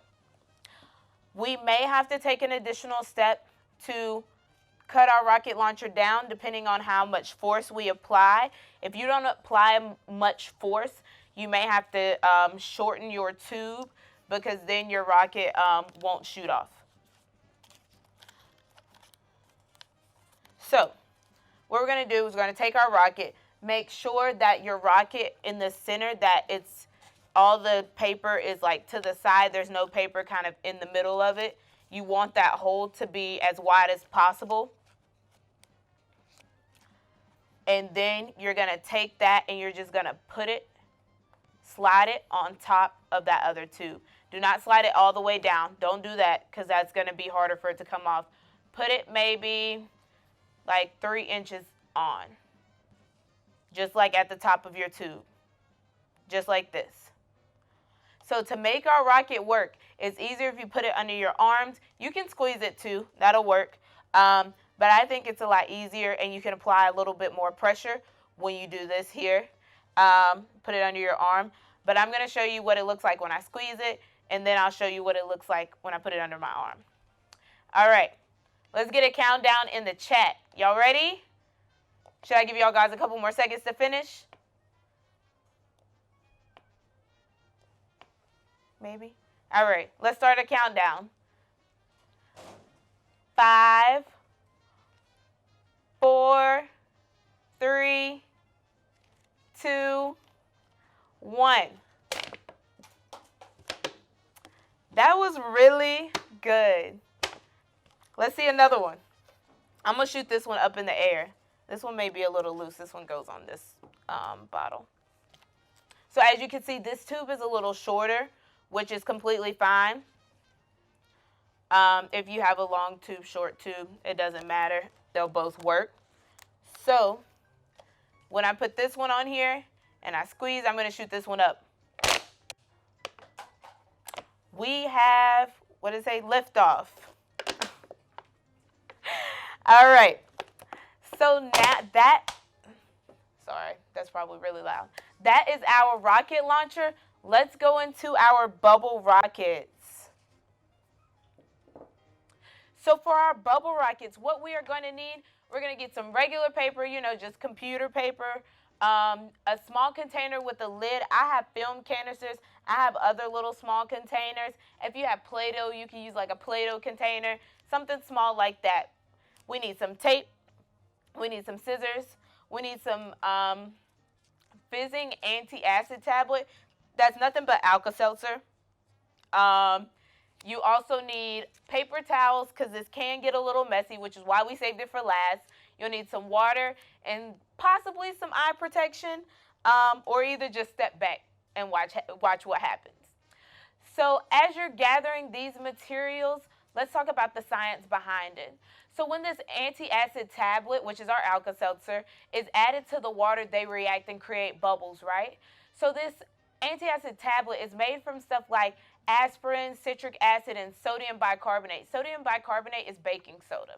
We may have to take an additional step to cut our rocket launcher down depending on how much force we apply. If you don't apply much force, you may have to shorten your tube because then your rocket won't shoot off. So what we're going to do is we're going to take our rocket, make sure that your rocket in the center, that it's all the paper is like to the side. There's no paper kind of in the middle of it. You want that hole to be as wide as possible. And then you're going to take that and you're just going to slide it on top of that other tube. Do not slide it all the way down. Don't do that because that's going to be harder for it to come off. Put it maybe like 3 inches on, just like at the top of your tube, just like this. So to make our rocket work, it's easier if you put it under your arms. You can squeeze it too, that'll work. But I think it's a lot easier and you can apply a little bit more pressure when you do this here. Put it under your arm. But I'm going to show you what it looks like when I squeeze it, and then I'll show you what it looks like when I put it under my arm. All right, let's get a countdown in the chat. Y'all ready? Should I give y'all guys a couple more seconds to finish? Maybe? All right, let's start a countdown. 5, 4, 3, 2, 1. That was really good. Let's see another one. I'm going to shoot this one up in the air. This one may be a little loose. This one goes on this bottle. So as you can see, this tube is a little shorter, which is completely fine. If you have a long tube, short tube, it doesn't matter. They'll both work. So when I put this one on here and I squeeze, I'm going to shoot this one up. We have, what does it say, liftoff. All right. So now sorry, that's probably really loud. That is our rocket launcher. Let's go into our bubble rockets. So for our bubble rockets, what we are going to need, we're going to get some regular paper, just computer paper, a small container with a lid. I have film canisters. I have other little small containers. If you have Play-Doh, you can use like a Play-Doh container, something small like that. We need some tape. We need some scissors. We need some fizzing anti-acid tablet. That's nothing but Alka-Seltzer. You also need paper towels because this can get a little messy, which is why we saved it for last. You'll need some water and possibly some eye protection, or either just step back and watch what happens. So as you're gathering these materials, let's talk about the science behind it. So when this anti-acid tablet, which is our Alka-Seltzer, is added to the water, they react and create bubbles, right? So this Antacid tablet is made from stuff like aspirin, citric acid, and sodium bicarbonate. Sodium bicarbonate is baking soda.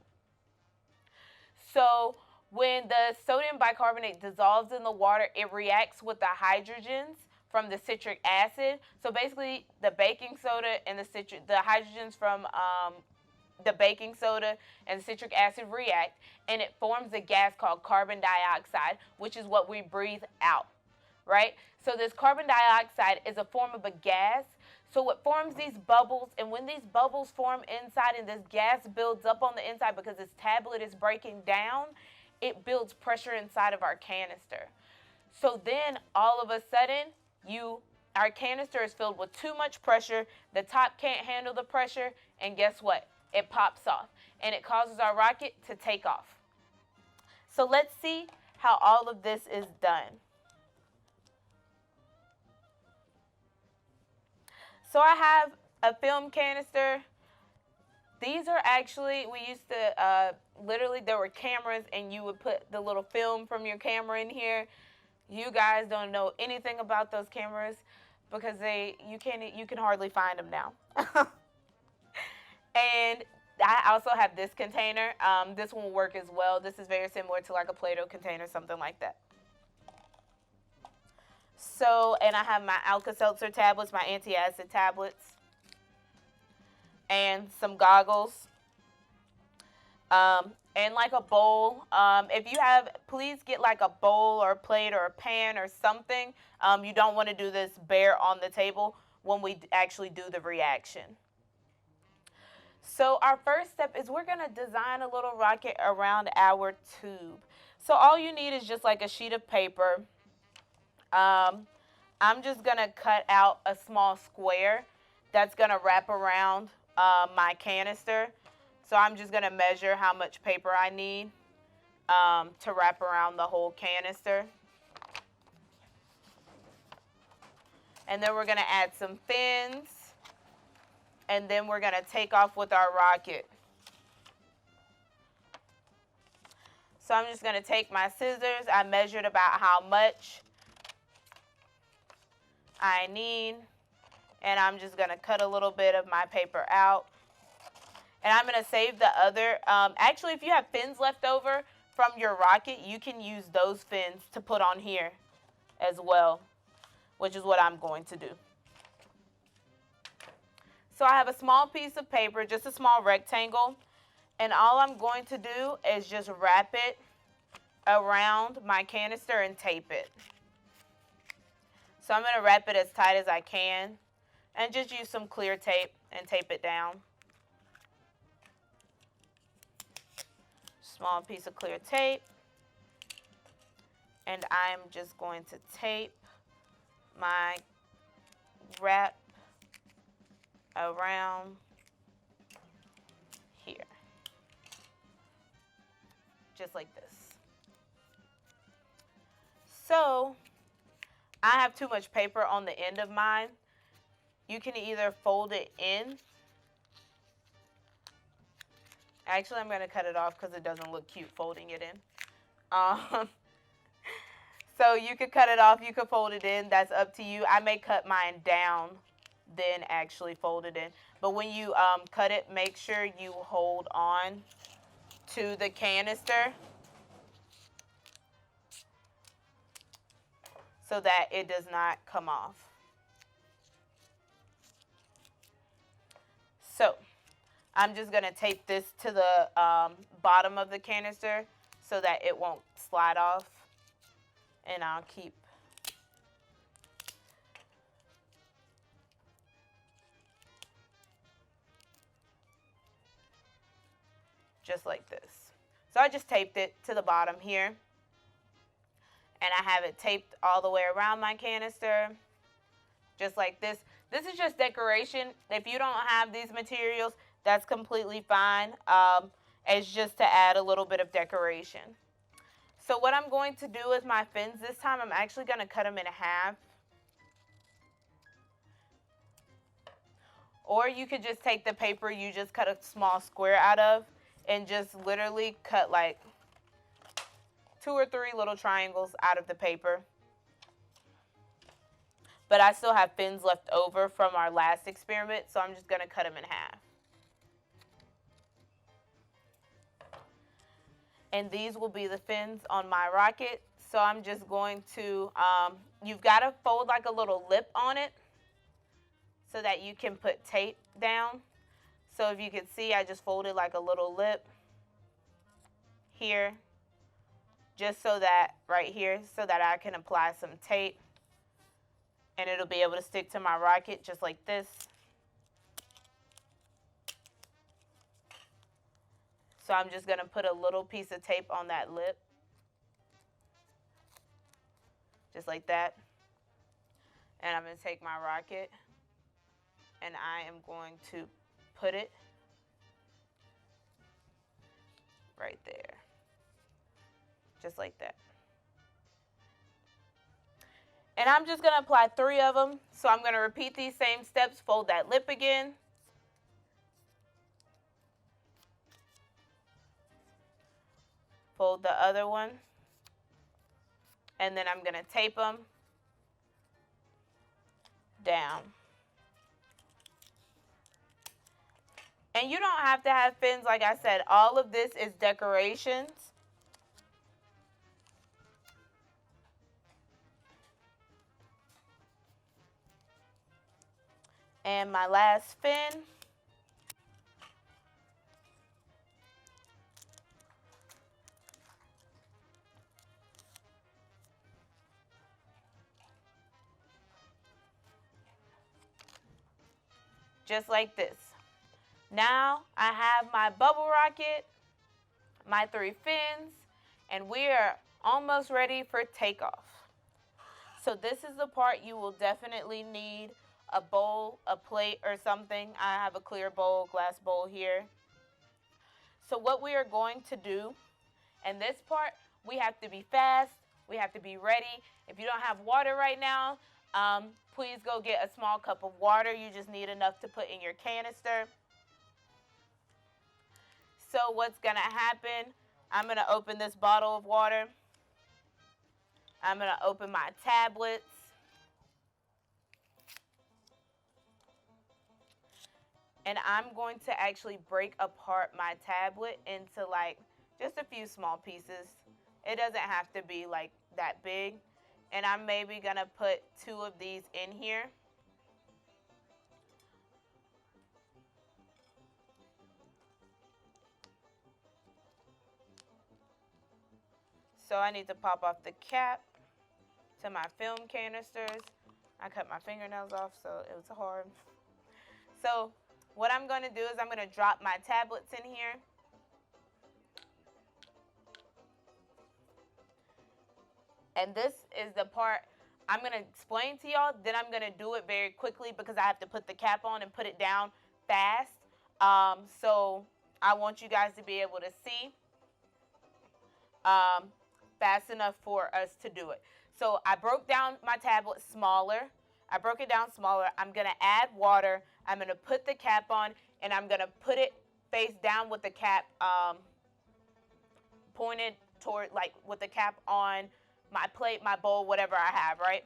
So when the sodium bicarbonate dissolves in the water, it reacts with the hydrogens from the citric acid. So basically, the baking soda and the hydrogens from the baking soda and the citric acid react, and it forms a gas called carbon dioxide, which is what we breathe out, right? So this carbon dioxide is a form of a gas. So it forms these bubbles, and when these bubbles form inside and this gas builds up on the inside because this tablet is breaking down, it builds pressure inside of our canister. So then all of a sudden, our canister is filled with too much pressure, the top can't handle the pressure, and guess what? It pops off, and it causes our rocket to take off. So let's see how all of this is done. So I have a film canister. These are actually, we used to, literally there were cameras and you would put the little film from your camera in here. You guys don't know anything about those cameras because you can hardly find them now. And I also have this container. This one will work as well. This is very similar to like a Play-Doh container, something like that. So, and I have my Alka-Seltzer tablets, my antacid tablets, and some goggles, and like a bowl. If you have, please get like a bowl or a plate or a pan or something. You don't want to do this bare on the table when we actually do the reaction. So our first step is we're going to design a little rocket around our tube. So all you need is just like a sheet of paper. I'm just going to cut out a small square that's going to wrap around my canister. So I'm just going to measure how much paper I need to wrap around the whole canister. And then we're going to add some fins. And then we're going to take off with our rocket. So I'm just going to take my scissors. I measured about how much I need. And I'm just going to cut a little bit of my paper out. And I'm going to save the other. Actually, if you have fins left over from your rocket, you can use those fins to put on here as well, which is what I'm going to do. So I have a small piece of paper, just a small rectangle, and all I'm going to do is just wrap it around my canister and tape it. So I'm going to wrap it as tight as I can and just use some clear tape and tape it down. Small piece of clear tape, and I'm just going to tape my wrap around here, just like this. So I have too much paper on the end of mine. You can either fold it in. Actually, I'm going to cut it off because it doesn't look cute folding it in. So you could cut it off, you could fold it in, that's up to you. I may cut mine down, then actually fold it in. But when you cut it, make sure you hold on to the canister so that it does not come off. So I'm just going to tape this to the bottom of the canister so that it won't slide off. And I'll keep just like this. So I just taped it to the bottom here. And I have it taped all the way around my canister, just like this. This is just decoration. If you don't have these materials, that's completely fine. It's just to add a little bit of decoration. So what I'm going to do with my fins this time, I'm actually going to cut them in half. Or you could just take the paper you just cut a small square out of and just literally cut like 2 or 3 little triangles out of the paper. but I still have fins left over from our last experiment, so I'm just going to cut them in half. And these will be the fins on my rocket. So I'm just going to, you've got to fold like a little lip on it so that you can put tape down. So if you can see, I just folded like a little lip here, just so that, right here, so that I can apply some tape. And it'll be able to stick to my rocket just like this. So I'm just going to put a little piece of tape on that lip. Just like that. And I'm going to take my rocket and I am going to put it right there. Just like that. And I'm just going to apply 3 of them. So I'm going to repeat these same steps, fold that lip again. Fold the other one. And then I'm going to tape them down. And you don't have to have fins, like I said. All of this is decorations. And my last fin. Just like this. Now I have my bubble rocket, my 3 fins, and we are almost ready for takeoff. So this is the part you will definitely need a bowl, a plate, or something. I have a clear bowl, glass bowl here. So what we are going to do, and this part, we have to be fast, we have to be ready. If you don't have water right now, please go get a small cup of water. You just need enough to put in your canister. So what's going to happen, I'm going to open this bottle of water. I'm going to open my tablets. And I'm going to actually break apart my tablet into like just a few small pieces. It doesn't have to be like that big. And I'm maybe going to put 2 of these in here. So I need to pop off the cap to my film canisters. I cut my fingernails off, so it was hard. So what I'm going to do is I'm going to drop my tablets in here. And this is the part I'm going to explain to y'all. Then I'm going to do it very quickly because I have to put the cap on and put it down fast. So I want you guys to be able to see fast enough for us to do it. So I broke down my tablet smaller. I broke it down smaller. I'm going to add water. I'm going to put the cap on, and I'm going to put it face down with the cap pointed toward, like with the cap on my plate, my bowl, whatever I have, right?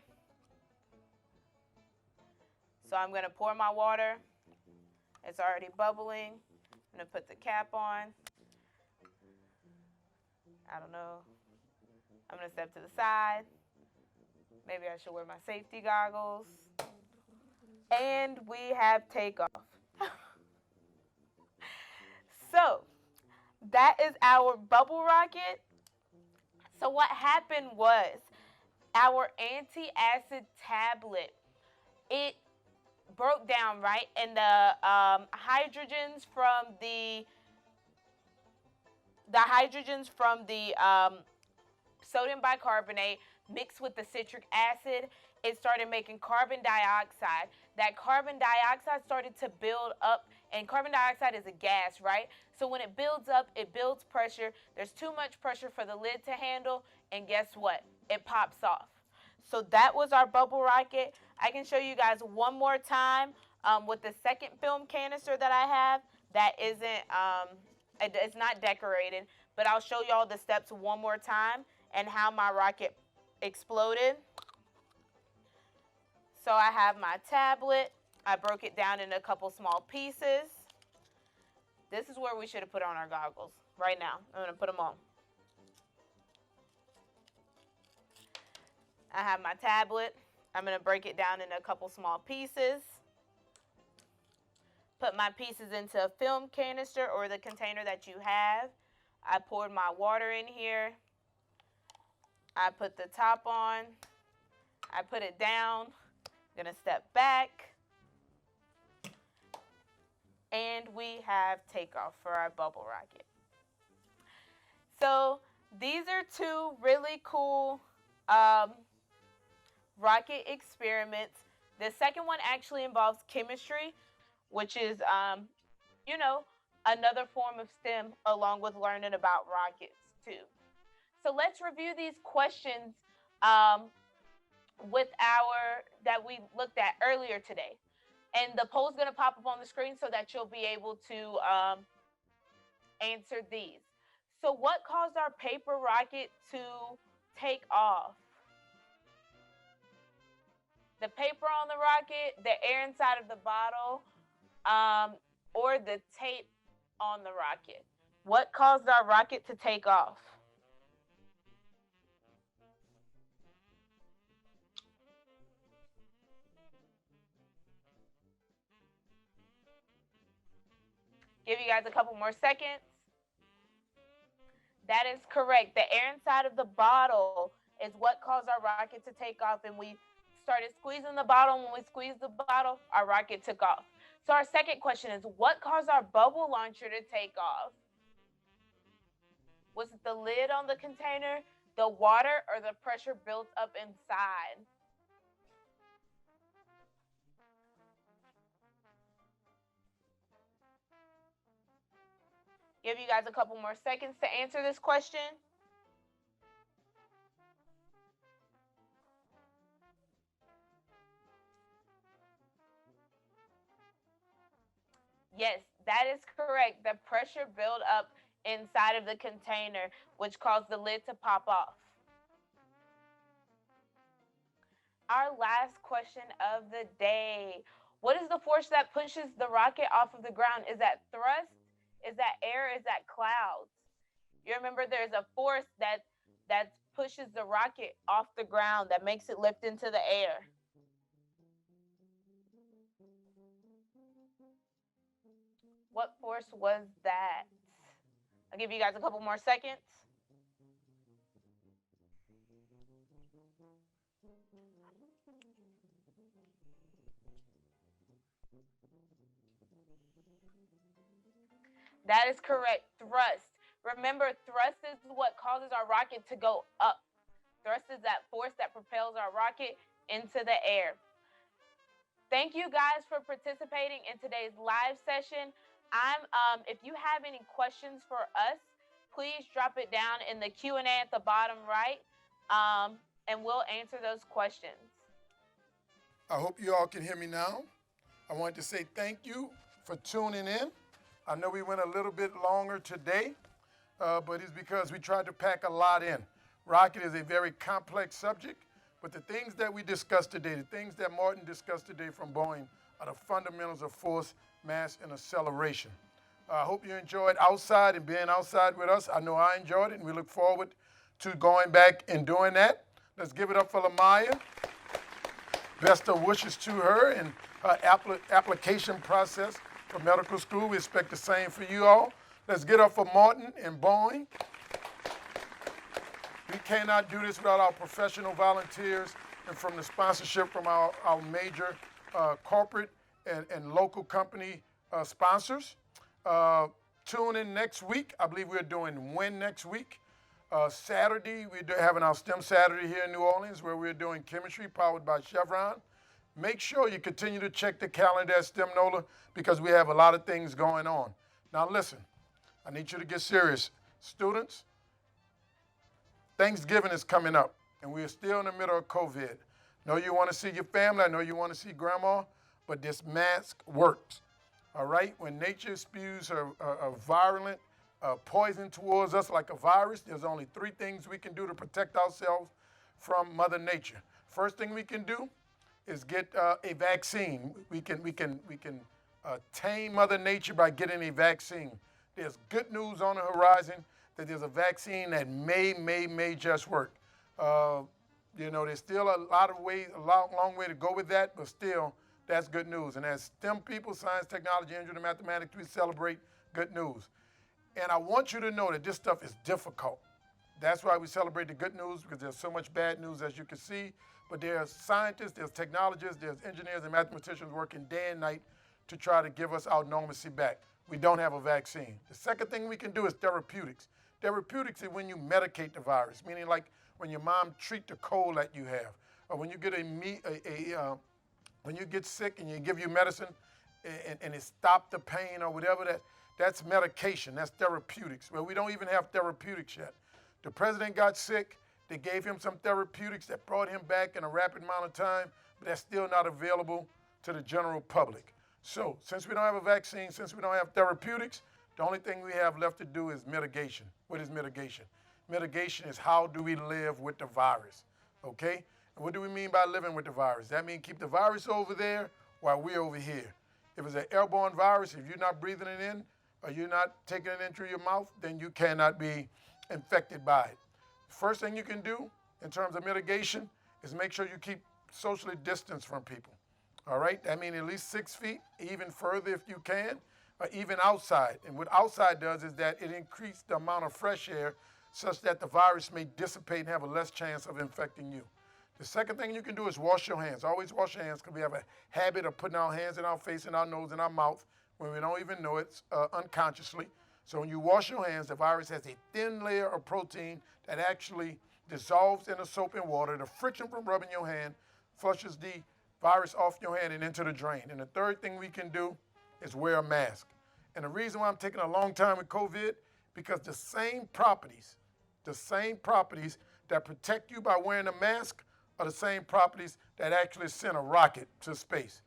So I'm going to pour my water. It's already bubbling. I'm going to put the cap on. I don't know. I'm going to step to the side. Maybe I should wear my safety goggles. And we have takeoff. So that is our bubble rocket. So what happened was our anti-acid tablet, it broke down, right? And the hydrogens from the sodium bicarbonate mixed with the citric acid, it started making carbon dioxide. That carbon dioxide started to build up, and carbon dioxide is a gas, right? So when it builds up, it builds pressure. There's too much pressure for the lid to handle, and guess what? It pops off. So that was our bubble rocket. I can show you guys one more time with the second film canister that I have. That isn't, it's not decorated, but I'll show y'all the steps one more time and how my rocket exploded. So I have my tablet. I broke it down into a couple small pieces. This is where we should have put on our goggles right now. I'm going to put them on. I have my tablet. I'm going to break it down into a couple small pieces. Put my pieces into a film canister or the container that you have. I poured my water in here. I put the top on. I put it down. I'm going to step back. And we have takeoff for our bubble rocket. So these are two really cool rocket experiments. The second one actually involves chemistry, which is, another form of STEM along with learning about rockets too. So let's review these questions that we looked at earlier today. And the poll's going to pop up on the screen so that you'll be able to answer these. So what caused our paper rocket to take off? The paper on the rocket, the air inside of the bottle, or the tape on the rocket? What caused our rocket to take off? Give you guys a couple more seconds. That is correct. The air inside of the bottle is what caused our rocket to take off, and we started squeezing the bottle. When we squeezed the bottle, our rocket took off. So our second question is, what caused our bubble launcher to take off? Was it the lid on the container, the water, or the pressure built up inside? Give you guys a couple more seconds to answer this question. Yes, that is correct. The pressure built up inside of the container, which caused the lid to pop off. Our last question of the day. What is the force that pushes the rocket off of the ground? Is that thrust? Is that air? Is that clouds? You remember there's a force that pushes the rocket off the ground, that makes it lift into the air. What force was that? I'll give you guys a couple more seconds. That is correct. Thrust. Remember, thrust is what causes our rocket to go up. Thrust is that force that propels our rocket into the air. Thank you guys for participating in today's live session. If you have any questions for us, please drop it down in the Q&A at the bottom right, and we'll answer those questions. I hope you all can hear me now. I want to say thank you for tuning in. I know we went a little bit longer today, but it's because we tried to pack a lot in. Rocket is a very complex subject, but the things that we discussed today, the things that Martin discussed today from Boeing, are the fundamentals of force, mass, and acceleration. I hope you enjoyed outside and being outside with us. I know I enjoyed it, and we look forward to going back and doing that. Let's give it up for Lamaya. Best of wishes to her and her application process for medical school. We expect the same for you all. Let's get up for Martin and Boeing. We cannot do this without our professional volunteers and from the sponsorship from our major corporate and local company sponsors. Tune in next week. I believe we're doing WIN next week. Saturday, we're having our STEM Saturday here in New Orleans where we're doing chemistry powered by Chevron. Make sure you continue to check the calendar at STEM Nola because we have a lot of things going on. Now listen, I need you to get serious. Students, Thanksgiving is coming up and we're still in the middle of COVID. I know you want to see your family, I know you want to see grandma, but this mask works, all right? When nature spews a virulent poison towards us like a virus, there's only 3 things we can do to protect ourselves from Mother Nature. First thing we can do is get a vaccine. We can tame Mother Nature by getting a vaccine. There's good news on the horizon that there's a vaccine that may just work. There's still a long way to go with that, but still, that's good news. And as STEM people, science, technology, engineering, and mathematics, we celebrate good news. And I want you to know that this stuff is difficult. That's why we celebrate the good news, because there's so much bad news, as you can see. But there's scientists, there's technologists, there's engineers and mathematicians working day and night to try to give us our normalcy back. We don't have a vaccine. The second thing we can do is therapeutics. Therapeutics is when you medicate the virus, meaning like when your mom treat the cold that you have, or when you get when you get sick and you give you medicine and it stops the pain or whatever, that's medication, that's therapeutics. Well, we don't even have therapeutics yet. The president got sick, they gave him some therapeutics that brought him back in a rapid amount of time, but that's still not available to the general public. So since we don't have a vaccine, since we don't have therapeutics, the only thing we have left to do is mitigation. What is mitigation? Mitigation is how do we live with the virus, okay? And what do we mean by living with the virus? That means keep the virus over there while we're over here. If it's an airborne virus, if you're not breathing it in or you're not taking it in through your mouth, then you cannot be infected by it. First thing you can do in terms of mitigation is make sure you keep socially distanced from people. All right, that means at least 6 feet, even further if you can, or even outside. And what outside does is that it increases the amount of fresh air such that the virus may dissipate and have a less chance of infecting you. The second thing you can do is wash your hands. Always wash your hands, because we have a habit of putting our hands in our face, in our nose, in our mouth when we don't even know it unconsciously. So when you wash your hands, the virus has a thin layer of protein that actually dissolves in the soap and water. The friction from rubbing your hand flushes the virus off your hand and into the drain. And the third thing we can do is wear a mask. And the reason why I'm taking a long time with COVID, because the same properties that protect you by wearing a mask are the same properties that actually send a rocket to space.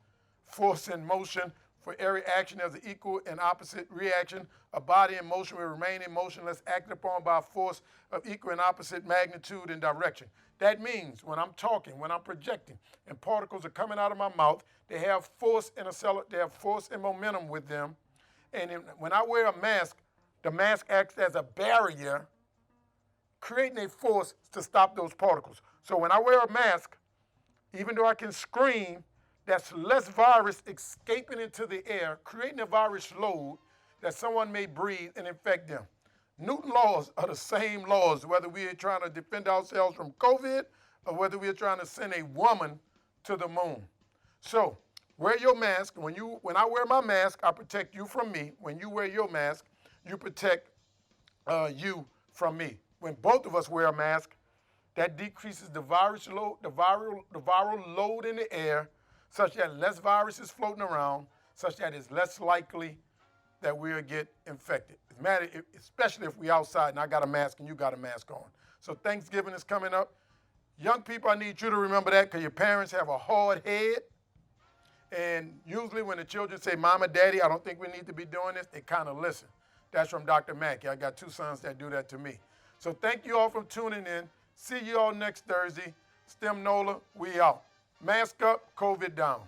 Force in motion. For every action, there's an equal and opposite reaction. A body in motion will remain in motion unless acted upon by a force of equal and opposite magnitude and direction. That means when I'm talking, when I'm projecting, and particles are coming out of my mouth, they have force and momentum with them. And when I wear a mask, the mask acts as a barrier, creating a force to stop those particles. So when I wear a mask, even though I can scream, that's less virus escaping into the air, creating a virus load that someone may breathe and infect them. Newton's laws are the same laws, whether we are trying to defend ourselves from COVID or whether we are trying to send a woman to the moon. So wear your mask. When I wear my mask, I protect you from me. When you wear your mask, you protect you from me. When both of us wear a mask, that decreases the virus load, the viral load in the air, such that less virus is floating around, such that it's less likely that we'll get infected. It's matter, especially if we outside and I got a mask and you got a mask on. So Thanksgiving is coming up. Young people, I need you to remember that, because your parents have a hard head. And usually when the children say, Mama, Daddy, I don't think we need to be doing this, they kind of listen. That's from Dr. Mackey. I got 2 sons that do that to me. So thank you all for tuning in. See you all next Thursday. STEM Nola, we out. Mask up, COVID down.